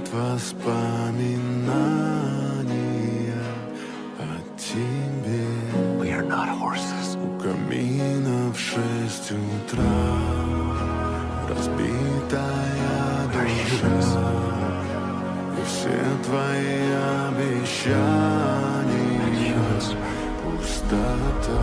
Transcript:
нет воспоминания о тебе. We are not horses. У камина в 6 утра разбитая душа, и все твои обещания пустота.